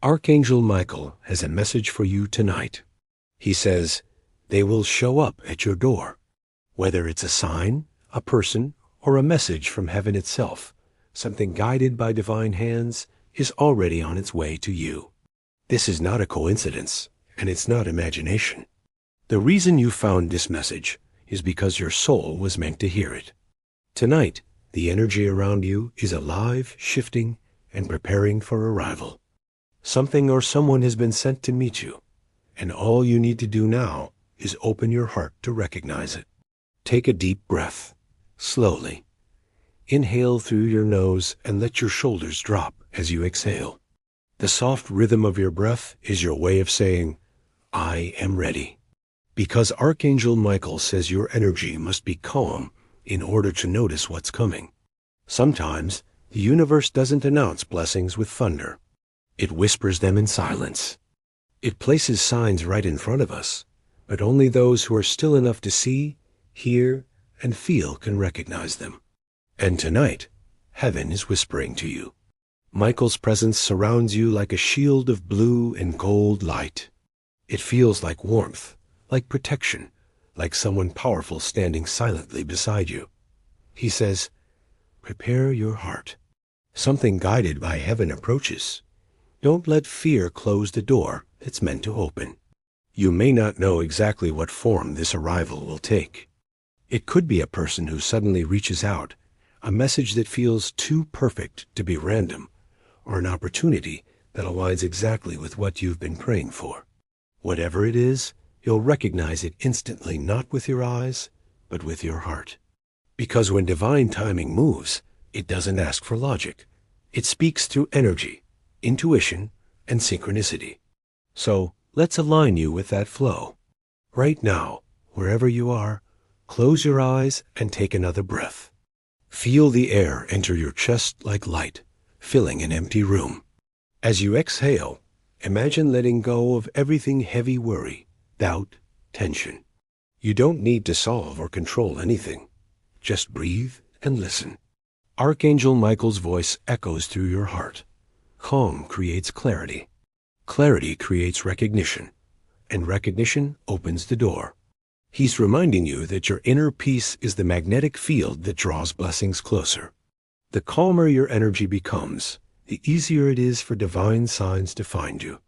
Archangel Michael has a message for you tonight. He says, they will show up at your door. Whether it's a sign, a person, or a message from heaven itself, something guided by divine hands is already on its way to you. This is not a coincidence, and it's not imagination. The reason you found this message is because your soul was meant to hear it. Tonight, the energy around you is alive, shifting, and preparing for arrival. Something or someone has been sent to meet you, and all you need to do now is open your heart to recognize it. Take a deep breath, slowly. Inhale through your nose and let your shoulders drop as you exhale. The soft rhythm of your breath is your way of saying, I am ready. Because Archangel Michael says your energy must be calm in order to notice what's coming. Sometimes the universe doesn't announce blessings with thunder. It whispers them in silence. It places signs right in front of us, but only those who are still enough to see, hear, and feel can recognize them. And tonight, heaven is whispering to you. Michael's presence surrounds you like a shield of blue and gold light. It feels like warmth, like protection, like someone powerful standing silently beside you. He says, prepare your heart. Something guided by heaven approaches. Don't let fear close the door it's meant to open. You may not know exactly what form this arrival will take. It could be a person who suddenly reaches out, a message that feels too perfect to be random, or an opportunity that aligns exactly with what you've been praying for. Whatever it is, you'll recognize it instantly, not with your eyes, but with your heart. Because when divine timing moves, it doesn't ask for logic. It speaks through energy, intuition, and synchronicity. So let's align you with that flow. Right now, wherever you are, close your eyes and take another breath. Feel the air enter your chest like light, filling an empty room. As you exhale, imagine letting go of everything heavy worry, doubt, tension. You don't need to solve or control anything. Just breathe and listen. Archangel Michael's voice echoes through your heart. Calm creates clarity. Clarity creates recognition, and recognition opens the door. He's reminding you that your inner peace is the magnetic field that draws blessings closer. The calmer your energy becomes, the easier it is for divine signs to find you.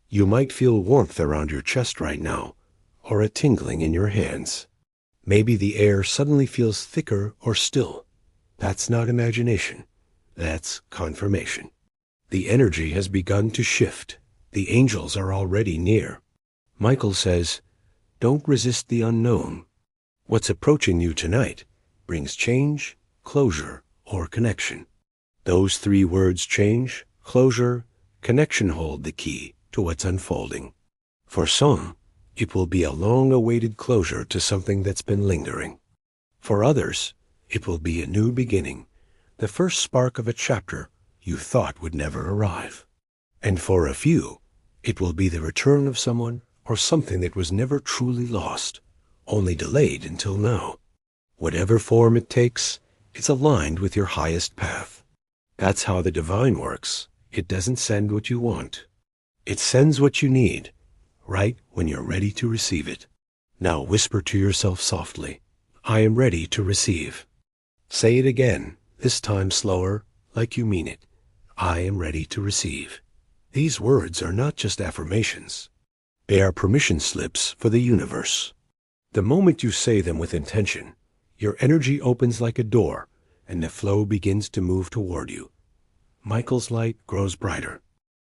You might feel warmth around your chest right now, or a tingling in your hands. Maybe the air suddenly feels thicker or still. That's not imagination. That's confirmation. The energy has begun to shift. The angels are already near. Michael says, don't resist the unknown. What's approaching you tonight brings change, closure, or connection. Those three words, change, closure, connection, hold the key to what's unfolding. For some, it will be a long-awaited closure to something that's been lingering. For others, it will be a new beginning, the first spark of a chapter you thought would never arrive. And for a few, it will be the return of someone or something that was never truly lost, only delayed until now. Whatever form it takes, it's aligned with your highest path. That's how the divine works. It doesn't send what you want. It sends what you need, right when you're ready to receive it. Now whisper to yourself softly, I am ready to receive. Say it again, this time slower, like you mean it. I am ready to receive. These words are not just affirmations. They are permission slips for the universe. The moment you say them with intention, your energy opens like a door, and the flow begins to move toward you. Michael's light grows brighter.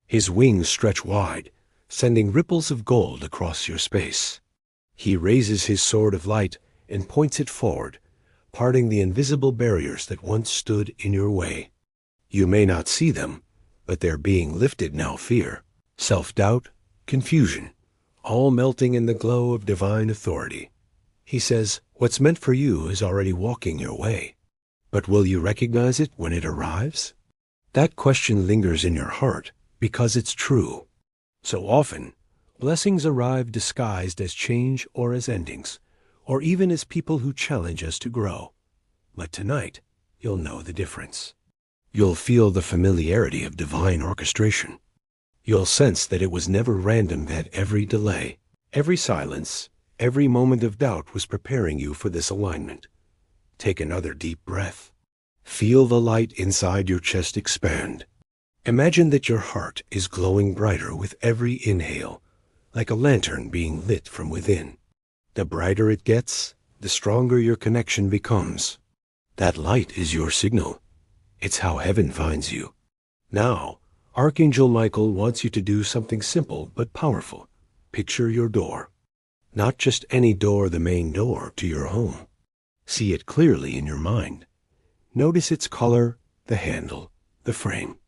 His wings stretch wide, sending ripples of gold across your space. He raises his sword of light and points it forward, parting the invisible barriers that once stood in your way. You may not see them, but they're being lifted now. Fear, self-doubt, confusion, all melting in the glow of divine authority. He says, what's meant for you is already walking your way. But will you recognize it when it arrives? That question lingers in your heart because it's true. So often, blessings arrive disguised as change or as endings, or even as people who challenge us to grow. But tonight, you'll know the difference. You'll feel the familiarity of divine orchestration. You'll sense that it was never random, that every delay, every silence, every moment of doubt was preparing you for this alignment. Take another deep breath. Feel the light inside your chest expand. Imagine that your heart is glowing brighter with every inhale, like a lantern being lit from within. The brighter it gets, the stronger your connection becomes. That light is your signal. It's how heaven finds you. Now, Archangel Michael wants you to do something simple but powerful. Picture your door. Not just any door, the main door to your home. See it clearly in your mind. Notice its color, the handle, the frame.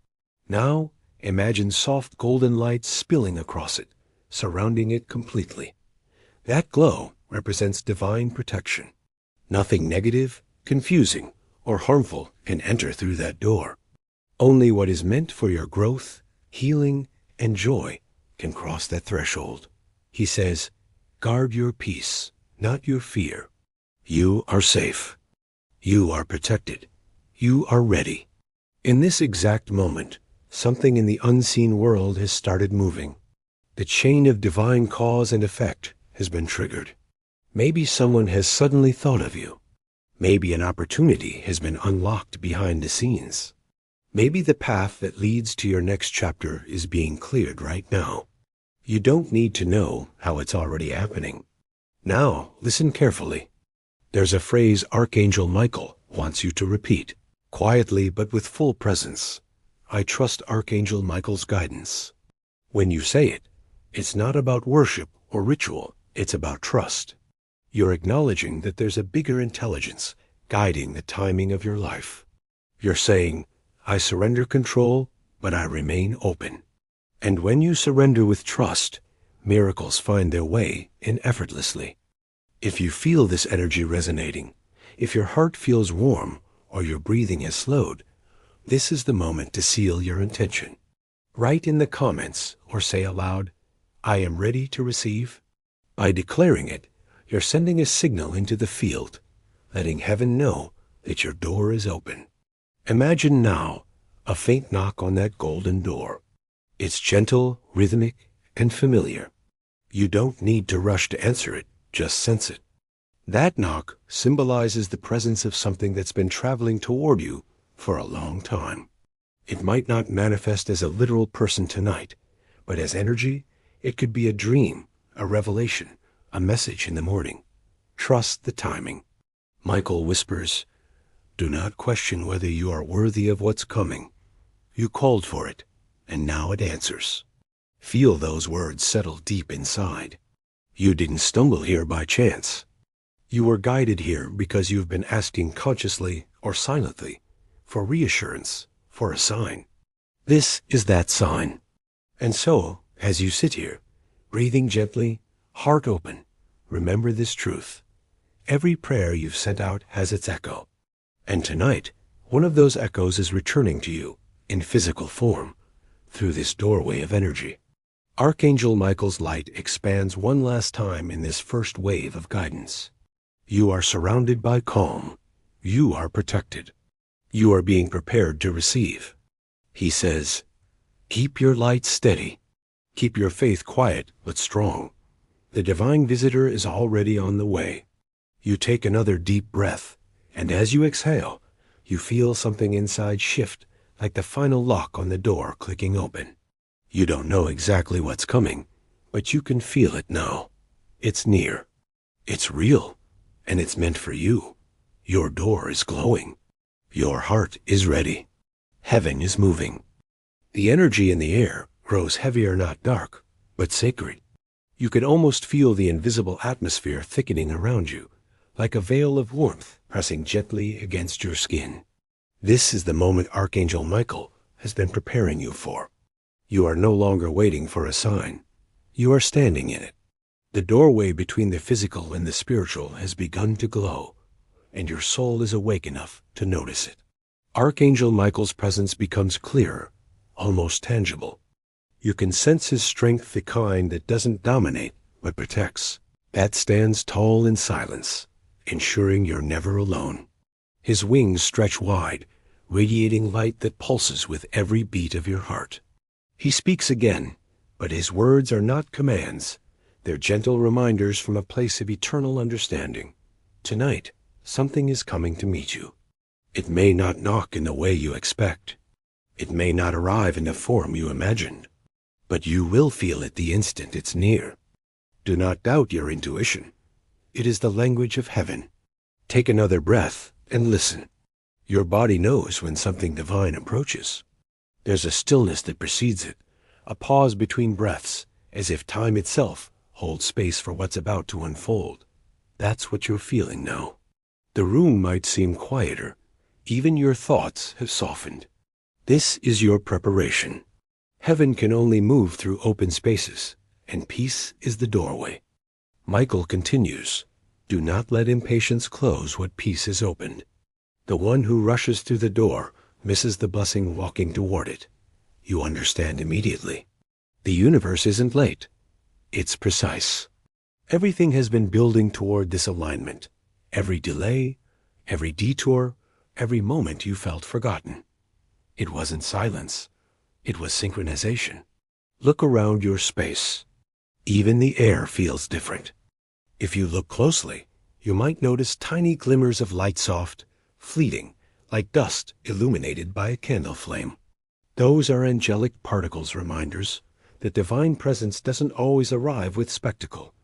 Now, imagine soft golden light spilling across it, surrounding it completely. That glow represents divine protection. Nothing negative, confusing, or harmful can enter through that door. Only what is meant for your growth, healing, and joy can cross that threshold. He says, guard your peace, not your fear. You are safe. You are protected. You are ready. In this exact moment, something in the unseen world has started moving. The chain of divine cause and effect has been triggered. Maybe someone has suddenly thought of you. Maybe an opportunity has been unlocked behind the scenes. Maybe the path that leads to your next chapter is being cleared right now. You don't need to know how it's already happening. Now, listen carefully. There's a phrase Archangel Michael wants you to repeat, quietly but with full presence. I trust Archangel Michael's guidance. When you say it, it's not about worship or ritual, it's about trust. You're acknowledging that there's a bigger intelligence guiding the timing of your life. You're saying, I surrender control, but I remain open. And when you surrender with trust, miracles find their way in effortlessly. If you feel this energy resonating, if your heart feels warm or your breathing has slowed, this is the moment to seal your intention. Write in the comments or say aloud, I am ready to receive. By declaring it, you're sending a signal into the field, letting heaven know that your door is open. Imagine now a faint knock on that golden door. It's gentle, rhythmic, and familiar. You don't need to rush to answer it, just sense it. That knock symbolizes the presence of something that's been traveling toward you for a long time. It might not manifest as a literal person tonight, but as energy, it could be a dream, a revelation, a message in the morning. Trust the timing. Michael whispers, do not question whether you are worthy of what's coming. You called for it, and now it answers. Feel those words settle deep inside. You didn't stumble here by chance. You were guided here because you've been asking consciously or silently for reassurance, for a sign. This is that sign. And so, as you sit here, breathing gently, heart open, remember this truth. Every prayer you've sent out has its echo. And tonight, one of those echoes is returning to you in physical form through this doorway of energy. Archangel Michael's light expands one last time in this first wave of guidance. You are surrounded by calm. You are protected. You are being prepared to receive. He says, keep your light steady. Keep your faith quiet but strong. The divine visitor is already on the way. You take another deep breath, and as you exhale, you feel something inside shift, like the final lock on the door clicking open. You don't know exactly what's coming, but you can feel it now. It's near. It's real. And it's meant for you. Your door is glowing. Your heart is ready. Heaven is moving. The energy in the air grows heavier, not dark, but sacred. You can almost feel the invisible atmosphere thickening around you, like a veil of warmth pressing gently against your skin. This is the moment Archangel Michael has been preparing you for. You are no longer waiting for a sign. You are standing in it. The doorway between the physical and the spiritual has begun to glow, and your soul is awake enough to notice it. Archangel Michael's presence becomes clearer, almost tangible. You can sense his strength, the kind that doesn't dominate, but protects. That stands tall in silence, ensuring you're never alone. His wings stretch wide, radiating light that pulses with every beat of your heart. He speaks again, but his words are not commands. They're gentle reminders from a place of eternal understanding. Tonight, something is coming to meet you. It may not knock in the way you expect. It may not arrive in the form you imagined. But you will feel it the instant it's near. Do not doubt your intuition. It is the language of heaven. Take another breath and listen. Your body knows when something divine approaches. There's a stillness that precedes it, a pause between breaths, as if time itself holds space for what's about to unfold. That's what you're feeling now. The room might seem quieter. Even your thoughts have softened. This is your preparation. Heaven can only move through open spaces, and peace is the doorway. Michael continues, do not let impatience close what peace has opened. The one who rushes through the door misses the blessing walking toward it. You understand immediately. The universe isn't late. It's precise. Everything has been building toward this alignment. Every delay, every detour, every moment you felt forgotten. It wasn't silence. It was synchronization. Look around your space. Even the air feels different. If you look closely, you might notice tiny glimmers of light, soft, fleeting, like dust illuminated by a candle flame. Those are angelic particles, reminders that divine presence doesn't always arrive with spectacle,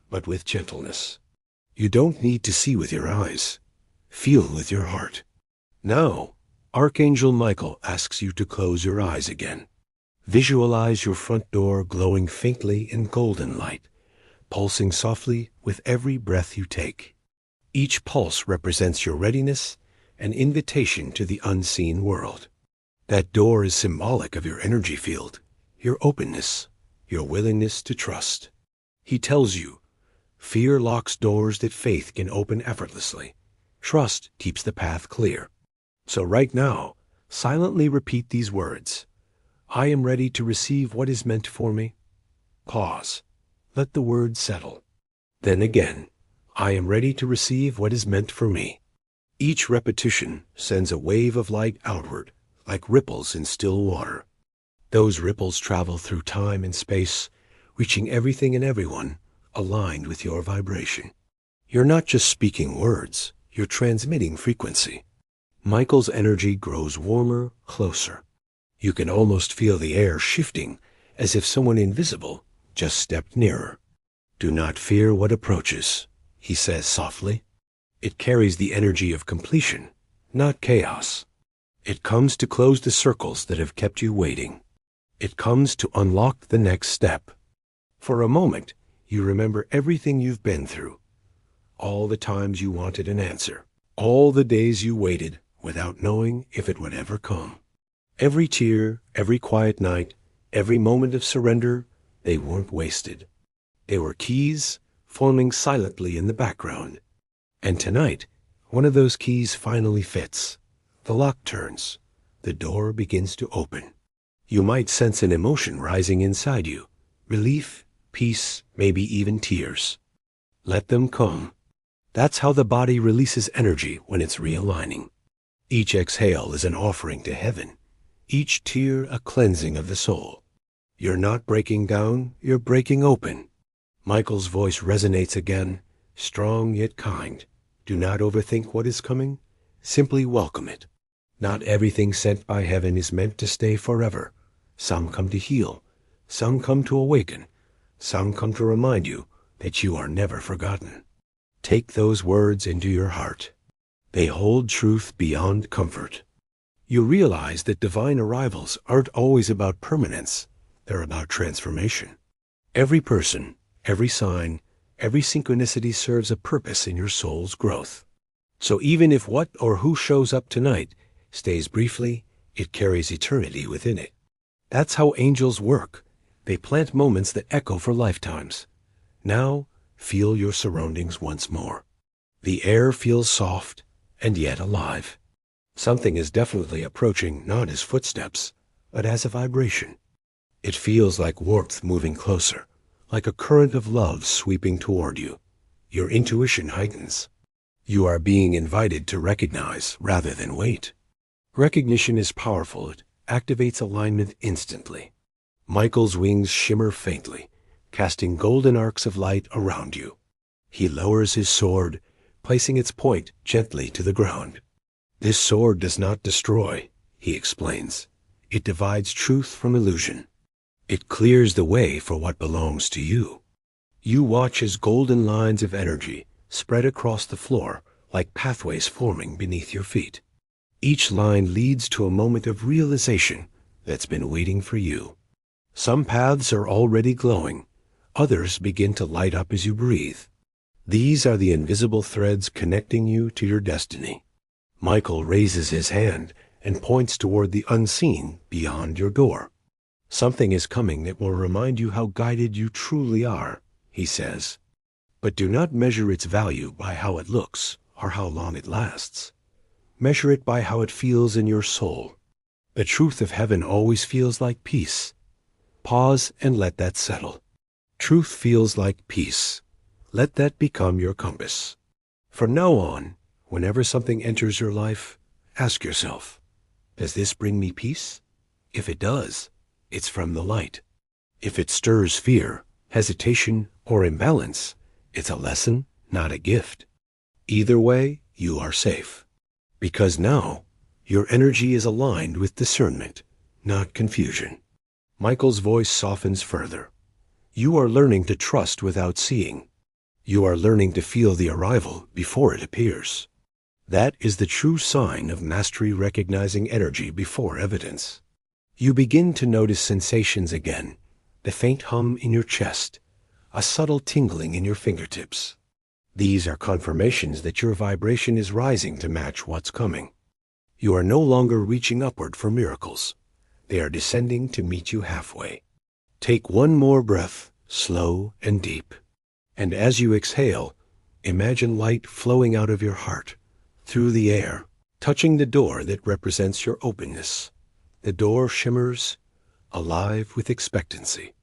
but with gentleness. You don't need to see with your eyes. Feel with your heart. Now, Archangel Michael asks you to close your eyes again. Visualize your front door glowing faintly in golden light, pulsing softly with every breath you take. Each pulse represents your readiness, an invitation to the unseen world. That door is symbolic of your energy field, your openness, your willingness to trust. He tells you, fear locks doors that faith can open effortlessly. Trust keeps the path clear. So right now, silently repeat these words. I am ready to receive what is meant for me. Pause. Let the words settle. Then again, I am ready to receive what is meant for me. Each repetition sends a wave of light outward, like ripples in still water. Those ripples travel through time and space, reaching everything and everyone aligned with your vibration. You're not just speaking words, you're transmitting frequency. Michael's energy grows warmer, closer. You can almost feel the air shifting, as if someone invisible just stepped nearer. Do not fear what approaches, he says softly. It carries the energy of completion, not chaos. It comes to close the circles that have kept you waiting. It comes to unlock the next step. For a moment, you remember everything you've been through. All the times you wanted an answer. All the days you waited without knowing if it would ever come. Every tear, every quiet night, every moment of surrender, they weren't wasted. They were keys forming silently in the background. And tonight, one of those keys finally fits. The lock turns. The door begins to open. You might sense an emotion rising inside you. Relief, peace, maybe even tears. Let them come. That's how the body releases energy when it's realigning. Each exhale is an offering to heaven. Each tear a cleansing of the soul. You're not breaking down, you're breaking open. Michael's voice resonates again, strong yet kind. Do not overthink what is coming. Simply welcome it. Not everything sent by heaven is meant to stay forever. Some come to heal. Some come to awaken. Some come to remind you that you are never forgotten. Take those words into your heart. They hold truth beyond comfort. You realize that divine arrivals aren't always about permanence. They're about transformation. Every person, every sign, every synchronicity serves a purpose in your soul's growth. So even if what or who shows up tonight stays briefly, it carries eternity within it. That's how angels work. They plant moments that echo for lifetimes. Now, feel your surroundings once more. The air feels soft and yet alive. Something is definitely approaching, not as footsteps, but as a vibration. It feels like warmth moving closer, like a current of love sweeping toward you. Your intuition heightens. You are being invited to recognize rather than wait. Recognition is powerful. It activates alignment instantly. Michael's wings shimmer faintly, casting golden arcs of light around you. He lowers his sword, placing its point gently to the ground. This sword does not destroy, he explains. It divides truth from illusion. It clears the way for what belongs to you. You watch as golden lines of energy spread across the floor like pathways forming beneath your feet. Each line leads to a moment of realization that's been waiting for you. Some paths are already glowing. Others begin to light up as you breathe. These are the invisible threads connecting you to your destiny. Michael raises his hand and points toward the unseen beyond your door. Something is coming that will remind you how guided you truly are, he says. But do not measure its value by how it looks or how long it lasts. Measure it by how it feels in your soul. The truth of heaven always feels like peace. Pause and let that settle. Truth feels like peace. Let that become your compass. From now on, whenever something enters your life, ask yourself, does this bring me peace? If it does, it's from the light. If it stirs fear, hesitation, or imbalance, it's a lesson, not a gift. Either way, you are safe. Because now, your energy is aligned with discernment, not confusion. Michael's voice softens further. You are learning to trust without seeing. You are learning to feel the arrival before it appears. That is the true sign of mastery, recognizing energy before evidence. You begin to notice sensations again, the faint hum in your chest, a subtle tingling in your fingertips. These are confirmations that your vibration is rising to match what's coming. You are no longer reaching upward for miracles. They are descending to meet you halfway. Take one more breath, slow and deep. And as you exhale, imagine light flowing out of your heart, through the air, touching the door that represents your openness. The door shimmers, alive with expectancy.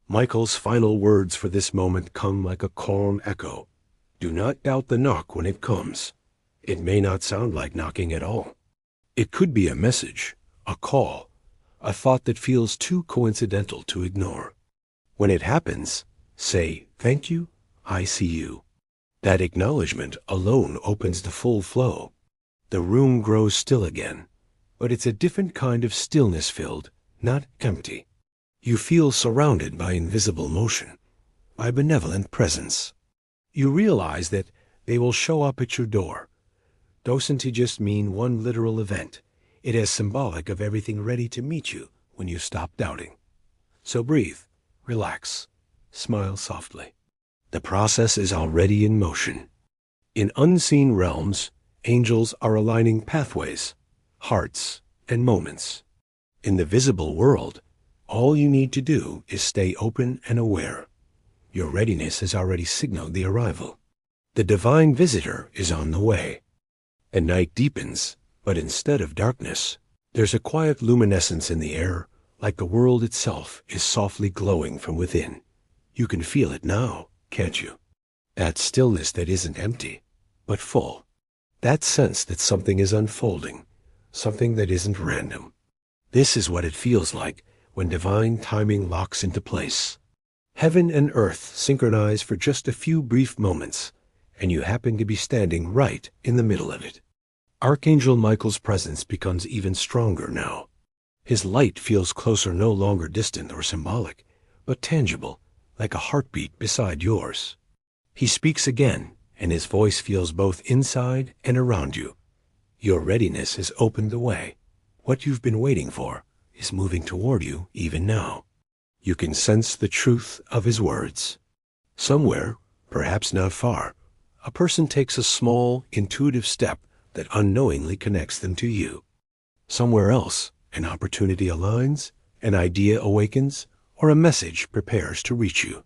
Michael's final words for this moment come like a calm echo. Do not doubt the knock when it comes. It may not sound like knocking at all. It could be a message, a call, a thought that feels too coincidental to ignore. When it happens, say, "Thank you, I see you." That acknowledgement alone opens the full flow. The room grows still again, but it's a different kind of stillness, filled, not empty. You feel surrounded by invisible motion, by benevolent presence. You realize that they will show up at your door. Doesn't just mean one literal event. It is symbolic of everything ready to meet you when you stop doubting. So breathe, relax, smile softly. The process is already in motion. In unseen realms, angels are aligning pathways, hearts, and moments. In the visible world, all you need to do is stay open and aware. Your readiness has already signaled the arrival. The divine visitor is on the way. And night deepens, but instead of darkness, there's a quiet luminescence in the air, like the world itself is softly glowing from within. You can feel it now, can't you? That stillness that isn't empty, but full. That sense that something is unfolding, something that isn't random. This is what it feels like when divine timing locks into place. Heaven and earth synchronize for just a few brief moments, and you happen to be standing right in the middle of it. Archangel Michael's presence becomes even stronger now. His light feels closer, no longer distant or symbolic, but tangible, like a heartbeat beside yours. He speaks again, and his voice feels both inside and around you. Your readiness has opened the way. What you've been waiting for is moving toward you even now. You can sense the truth of his words. Somewhere, perhaps not far, a person takes a small, intuitive step that unknowingly connects them to you. Somewhere else, an opportunity aligns, an idea awakens, or a message prepares to reach you.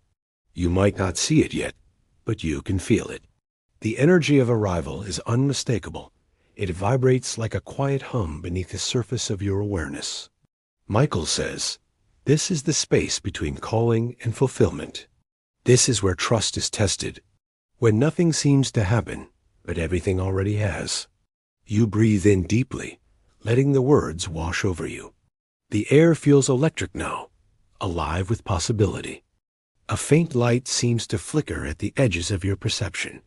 You might not see it yet, but you can feel it. The energy of arrival is unmistakable. It vibrates like a quiet hum beneath the surface of your awareness. Michael says, this is the space between calling and fulfillment. This is where trust is tested. When nothing seems to happen, but everything already has. You breathe in deeply, letting the words wash over you. The air feels electric now, alive with possibility. A faint light seems to flicker at the edges of your perception,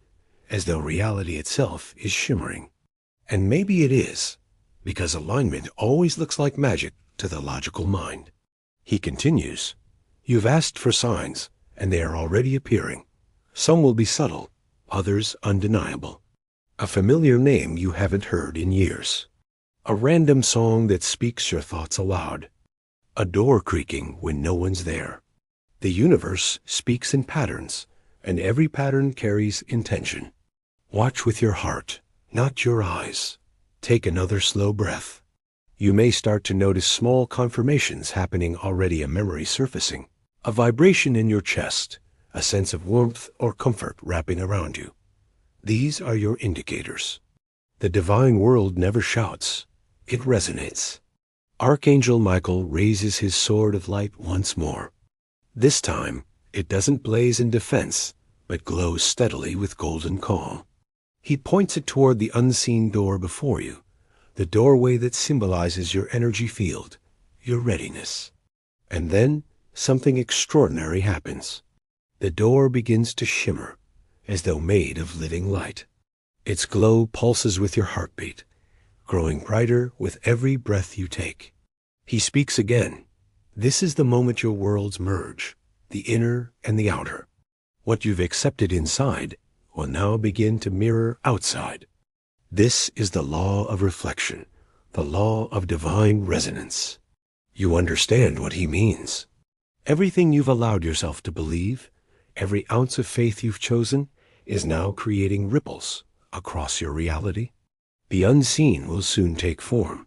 as though reality itself is shimmering. And maybe it is, because alignment always looks like magic to the logical mind. He continues, "You've asked for signs, and they are already appearing. Some will be subtle, others undeniable. A familiar name you haven't heard in years. A random song that speaks your thoughts aloud. A door creaking when no one's there. The universe speaks in patterns, and every pattern carries intention. Watch with your heart, not your eyes. Take another slow breath. You may start to notice small confirmations happening already, a memory surfacing, a vibration in your chest, a sense of warmth or comfort wrapping around you. These are your indicators. The divine world never shouts. It resonates." Archangel Michael raises his sword of light once more. This time, it doesn't blaze in defense, but glows steadily with golden calm. He points it toward the unseen door before you, the doorway that symbolizes your energy field, your readiness. And then something extraordinary happens. The door begins to shimmer, as though made of living light. Its glow pulses with your heartbeat, growing brighter with every breath you take. He speaks again. This is the moment your worlds merge, the inner and the outer. What you've accepted inside will now begin to mirror outside. This is the law of reflection, the law of divine resonance. You understand what he means. Everything you've allowed yourself to believe, every ounce of faith you've chosen, is now creating ripples across your reality. The unseen will soon take form.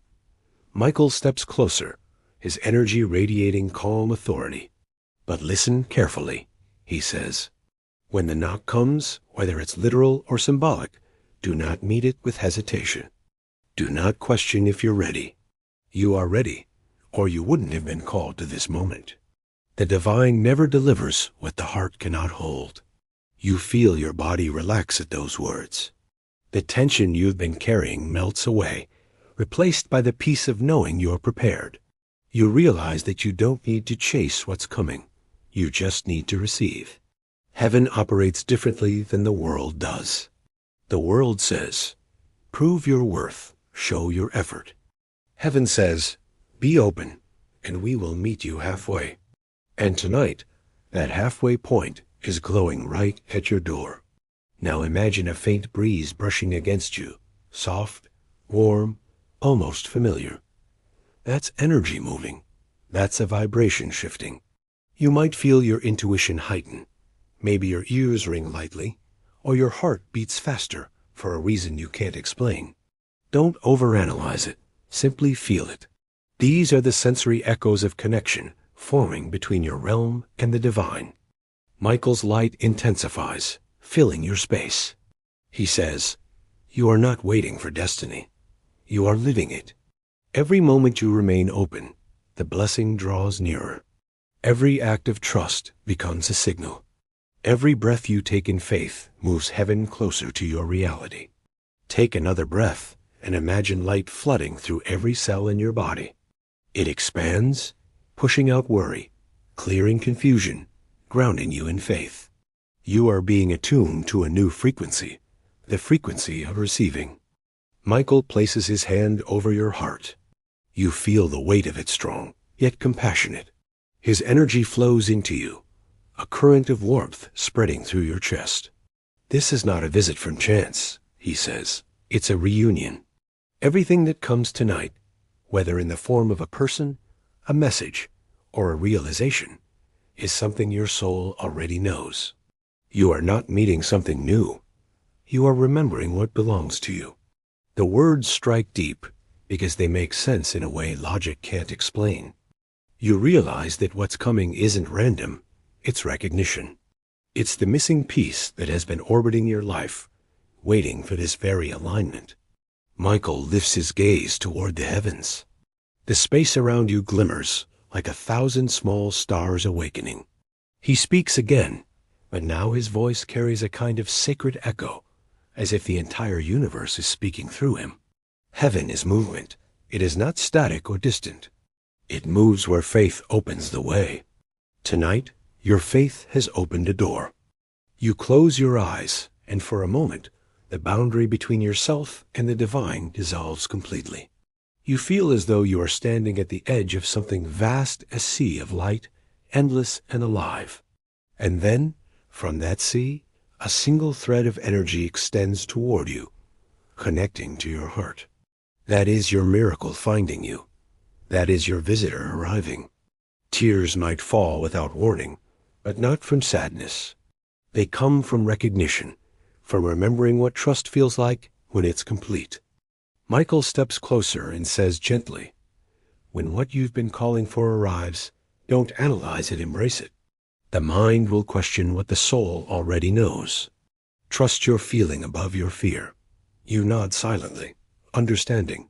Michael steps closer, his energy radiating calm authority. "But listen carefully," he says. "When the knock comes, whether it's literal or symbolic, do not meet it with hesitation. Do not question if you're ready. You are ready, or you wouldn't have been called to this moment. The divine never delivers what the heart cannot hold." You feel your body relax at those words. The tension you've been carrying melts away, replaced by the peace of knowing you're prepared. You realize that you don't need to chase what's coming. You just need to receive. Heaven operates differently than the world does. The world says, "Prove your worth, show your effort." Heaven says, "Be open, and we will meet you halfway." And tonight, that halfway point is glowing right at your door. Now imagine a faint breeze brushing against you, soft, warm, almost familiar. That's energy moving. That's a vibration shifting. You might feel your intuition heighten. Maybe your ears ring lightly, or your heart beats faster for a reason you can't explain. Don't overanalyze it. Simply feel it. These are the sensory echoes of connection forming between your realm and the divine. Michael's light intensifies, filling your space. He says, "You are not waiting for destiny. You are living it." Every moment you remain open, the blessing draws nearer. Every act of trust becomes a signal. Every breath you take in faith moves heaven closer to your reality. Take another breath and imagine light flooding through every cell in your body. It expands, pushing out worry, clearing confusion, grounding you in faith. You are being attuned to a new frequency, the frequency of receiving. Michael places his hand over your heart. You feel the weight of it strong, yet compassionate. His energy flows into you, a current of warmth spreading through your chest. "This is not a visit from chance," he says. "It's a reunion. Everything that comes tonight, whether in the form of a person, a message, or a realization, is something your soul already knows. You are not meeting something new. You are remembering what belongs to you." The words strike deep because they make sense in a way logic can't explain. You realize that what's coming isn't random, it's recognition. It's the missing piece that has been orbiting your life, waiting for this very alignment. Michael lifts his gaze toward the heavens. The space around you glimmers like 1,000 small stars awakening. He speaks again, but now his voice carries a kind of sacred echo, as if the entire universe is speaking through him. Heaven is movement. It is not static or distant. It moves where faith opens the way. Tonight, your faith has opened a door. You close your eyes, and for a moment, the boundary between yourself and the divine dissolves completely. You feel as though you are standing at the edge of something vast, a sea of light, endless and alive. And then, from that sea, a single thread of energy extends toward you, connecting to your heart. That is your miracle finding you. That is your visitor arriving. Tears might fall without warning, but not from sadness. They come from recognition, from remembering what trust feels like when it's complete. Michael steps closer and says gently, "When what you've been calling for arrives, don't analyze it, embrace it. The mind will question what the soul already knows. Trust your feeling above your fear." You nod silently, understanding.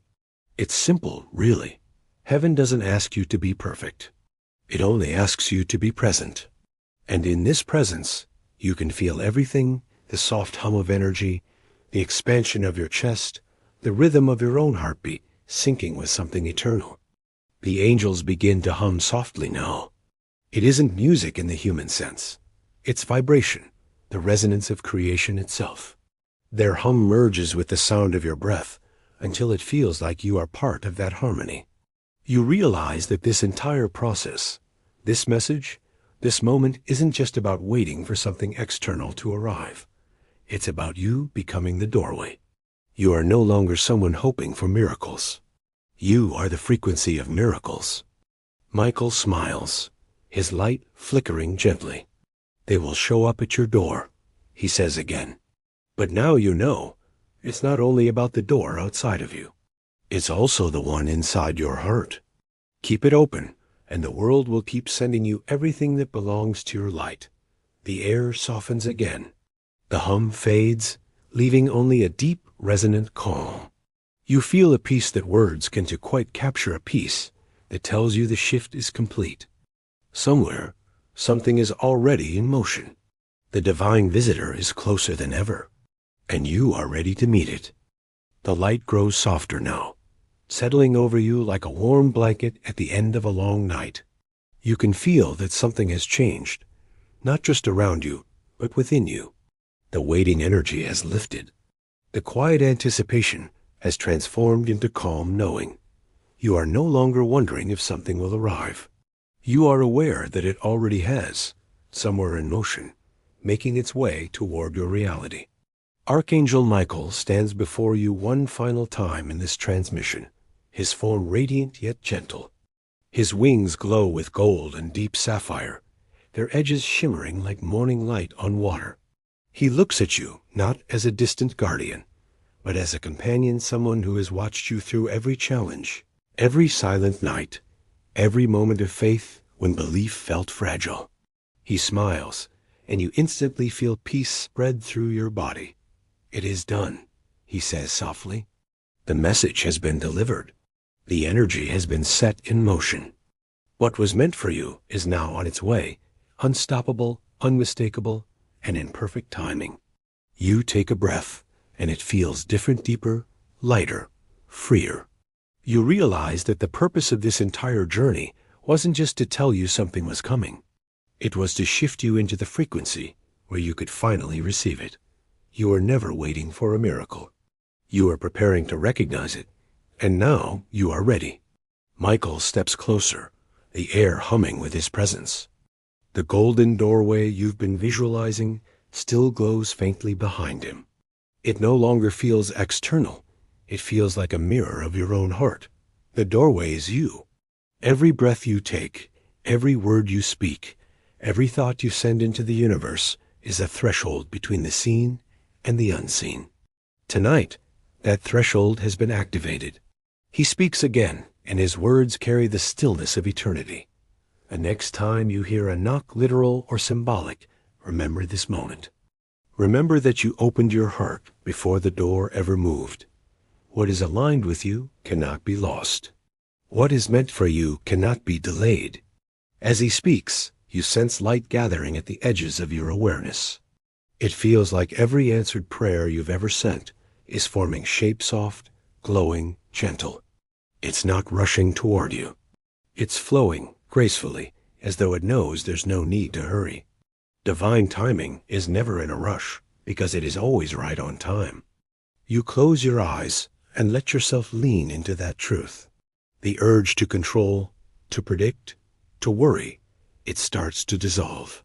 It's simple, really. Heaven doesn't ask you to be perfect. It only asks you to be present. And in this presence, you can feel everything, the soft hum of energy, the expansion of your chest, the rhythm of your own heartbeat, syncing with something eternal. The angels begin to hum softly now. It isn't music in the human sense. It's vibration, the resonance of creation itself. Their hum merges with the sound of your breath until it feels like you are part of that harmony. You realize that this entire process, this message, this moment isn't just about waiting for something external to arrive. It's about you becoming the doorway. You are no longer someone hoping for miracles. You are the frequency of miracles. Michael smiles, his light flickering gently. "They will show up at your door," he says again. But now you know, it's not only about the door outside of you. It's also the one inside your heart. Keep it open, and the world will keep sending you everything that belongs to your light. The air softens again. The hum fades, leaving only a deep, resonant calm. You feel a peace that words can to quite capture, a peace that tells you the shift is complete. Somewhere, something is already in motion. The divine visitor is closer than ever, and you are ready to meet it. The light grows softer now, settling over you like a warm blanket at the end of a long night. You can feel that something has changed, not just around you, but within you. The waiting energy has lifted. The quiet anticipation has transformed into calm knowing. You are no longer wondering if something will arrive. You are aware that it already has, somewhere in motion, making its way toward your reality. Archangel Michael stands before you one final time in this transmission, his form radiant yet gentle. His wings glow with gold and deep sapphire, their edges shimmering like morning light on water. He looks at you not as a distant guardian, but as a companion, someone who has watched you through every challenge, every silent night, every moment of faith when belief felt fragile. He smiles, and you instantly feel peace spread through your body. "It is done," he says softly. "The message has been delivered. The energy has been set in motion. What was meant for you is now on its way, unstoppable, unmistakable, and in perfect timing." You take a breath, and it feels different, deeper, lighter, freer. You realize that the purpose of this entire journey wasn't just to tell you something was coming. It was to shift you into the frequency where you could finally receive it. You are never waiting for a miracle. You are preparing to recognize it, and now you are ready. Michael steps closer, the air humming with his presence. The golden doorway you've been visualizing still glows faintly behind him. It no longer feels external. It feels like a mirror of your own heart. The doorway is you. Every breath you take, every word you speak, every thought you send into the universe is a threshold between the seen and the unseen. Tonight, that threshold has been activated. He speaks again, and his words carry the stillness of eternity. The next time you hear a knock, literal or symbolic, remember this moment. Remember that you opened your heart before the door ever moved. What is aligned with you cannot be lost. What is meant for you cannot be delayed. As he speaks, you sense light gathering at the edges of your awareness. It feels like every answered prayer you've ever sent is forming shape, soft, glowing, gentle. It's not rushing toward you. It's flowing gracefully as though it knows there's no need to hurry. Divine timing is never in a rush, because it is always right on time. You close your eyes and let yourself lean into that truth. The urge to control, to predict, to worry, it starts to dissolve.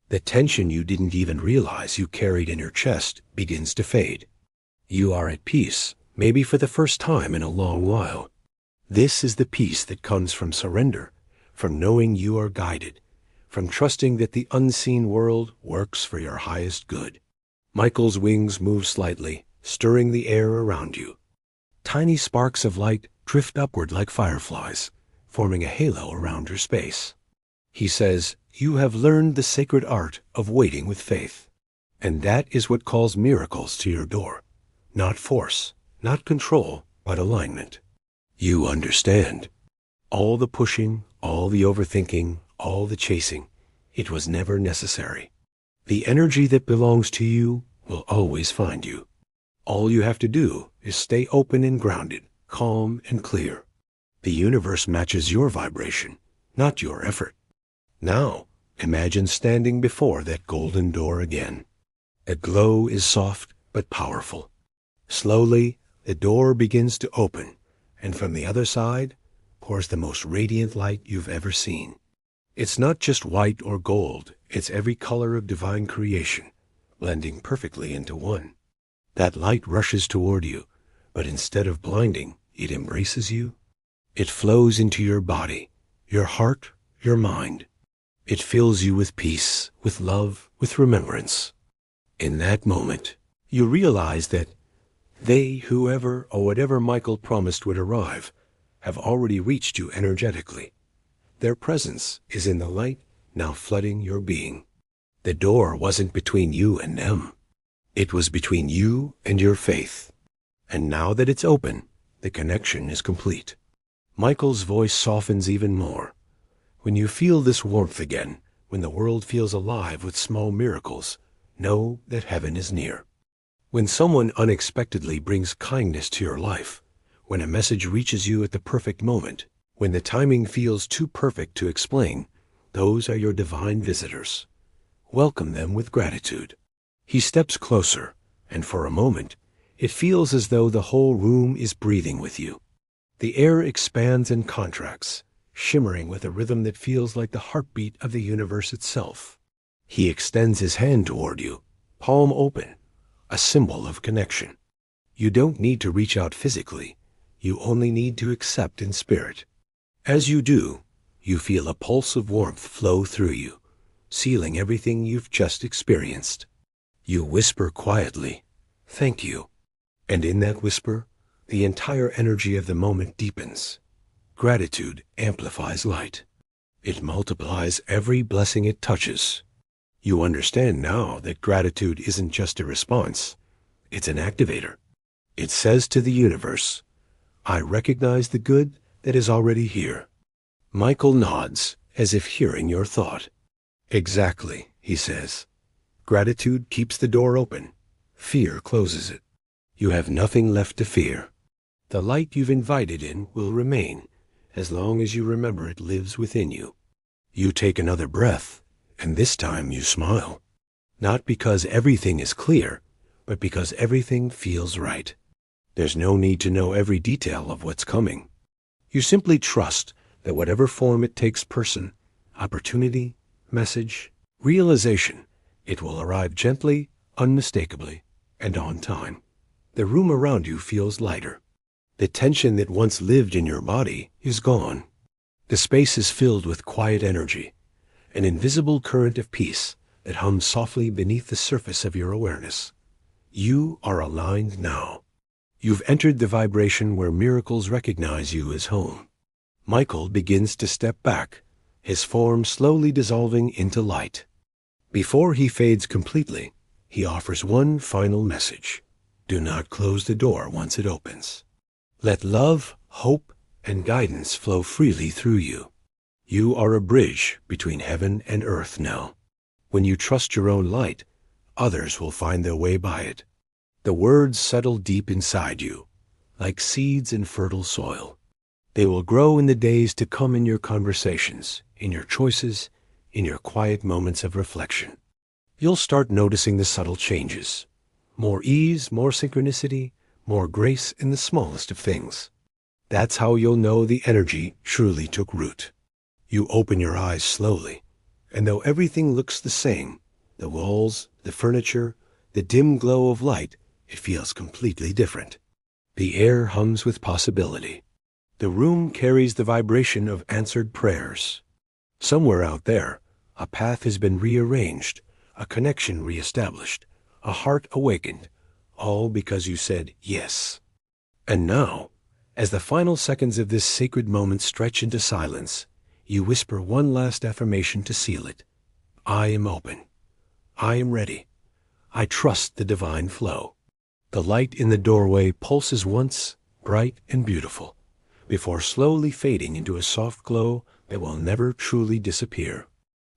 The tension you didn't even realize you carried in your chest begins to fade. You are at peace, maybe for the first time in a long while. This is the peace that comes from surrender, from knowing you are guided, from trusting that the unseen world works for your highest good. Michael's wings move slightly, stirring the air around you. Tiny sparks of light drift upward like fireflies, forming a halo around your space. He says, "You have learned the sacred art of waiting with faith." And that is what calls miracles to your door. Not force, not control, but alignment. You understand. All the pushing, all the overthinking, all the chasing, it was never necessary. The energy that belongs to you will always find you. All you have to do is stay open and grounded, calm and clear. The universe matches your vibration, not your effort. Now, imagine standing before that golden door again. A glow is soft but powerful. Slowly, the door begins to open, and from the other side pours the most radiant light you've ever seen. It's not just white or gold, it's every color of divine creation, blending perfectly into one. That light rushes toward you, but instead of blinding, it embraces you. It flows into your body, your heart, your mind. It fills you with peace, with love, with remembrance. In that moment, you realize that they, whoever or whatever Michael promised would arrive, have already reached you energetically. Their presence is in the light now flooding your being. The door wasn't between you and them. It was between you and your faith. And now that it's open, the connection is complete. Michael's voice softens even more. When you feel this warmth again, when the world feels alive with small miracles, know that heaven is near. When someone unexpectedly brings kindness to your life, when a message reaches you at the perfect moment, when the timing feels too perfect to explain, those are your divine visitors. Welcome them with gratitude. He steps closer, and for a moment, it feels as though the whole room is breathing with you. The air expands and contracts, shimmering with a rhythm that feels like the heartbeat of the universe itself. He extends his hand toward you, palm open, a symbol of connection. You don't need to reach out physically. You only need to accept in spirit. As you do, you feel a pulse of warmth flow through you, sealing everything you've just experienced. You whisper quietly, "Thank you." And in that whisper, the entire energy of the moment deepens. Gratitude amplifies light. It multiplies every blessing it touches. You understand now that gratitude isn't just a response. It's an activator. It says to the universe, "I recognize the good that is already here." Michael nods, as if hearing your thought. "Exactly," he says. "Gratitude keeps the door open. Fear closes it. You have nothing left to fear. The light you've invited in will remain, as long as you remember it lives within you." You take another breath, and this time you smile. Not because everything is clear, but because everything feels right. There's no need to know every detail of what's coming. You simply trust that whatever form it takes, person, opportunity, message, realization, it will arrive gently, unmistakably, and on time. The room around you feels lighter. The tension that once lived in your body is gone. The space is filled with quiet energy, an invisible current of peace that hums softly beneath the surface of your awareness. You are aligned now. You've entered the vibration where miracles recognize you as home. Michael begins to step back, his form slowly dissolving into light. Before he fades completely, he offers one final message. Do not close the door once it opens. Let love, hope, and guidance flow freely through you. You are a bridge between heaven and earth now. When you trust your own light, others will find their way by it. The words settle deep inside you, like seeds in fertile soil. They will grow in the days to come in your conversations, in your choices, in your quiet moments of reflection. You'll start noticing the subtle changes. More ease, more synchronicity, more grace in the smallest of things. That's how you'll know the energy truly took root. You open your eyes slowly, and though everything looks the same, the walls, the furniture, the dim glow of light, it feels completely different. The air hums with possibility. The room carries the vibration of answered prayers. Somewhere out there, a path has been rearranged, a connection reestablished, a heart awakened, all because you said yes. And now, as the final seconds of this sacred moment stretch into silence, you whisper one last affirmation to seal it. I am open. I am ready. I trust the divine flow. The light in the doorway pulses once, bright and beautiful, before slowly fading into a soft glow that will never truly disappear.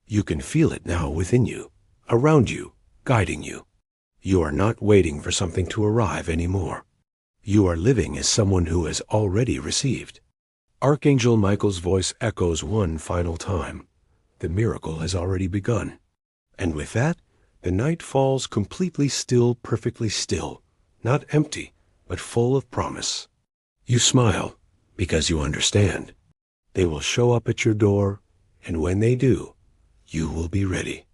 You can feel it now within you, around you, guiding you. You are not waiting for something to arrive anymore. You are living as someone who has already received. Archangel Michael's voice echoes one final time. The miracle has already begun. And with that, the night falls completely still, perfectly still, not empty, but full of promise. You smile because you understand. They will show up at your door, and when they do, you will be ready.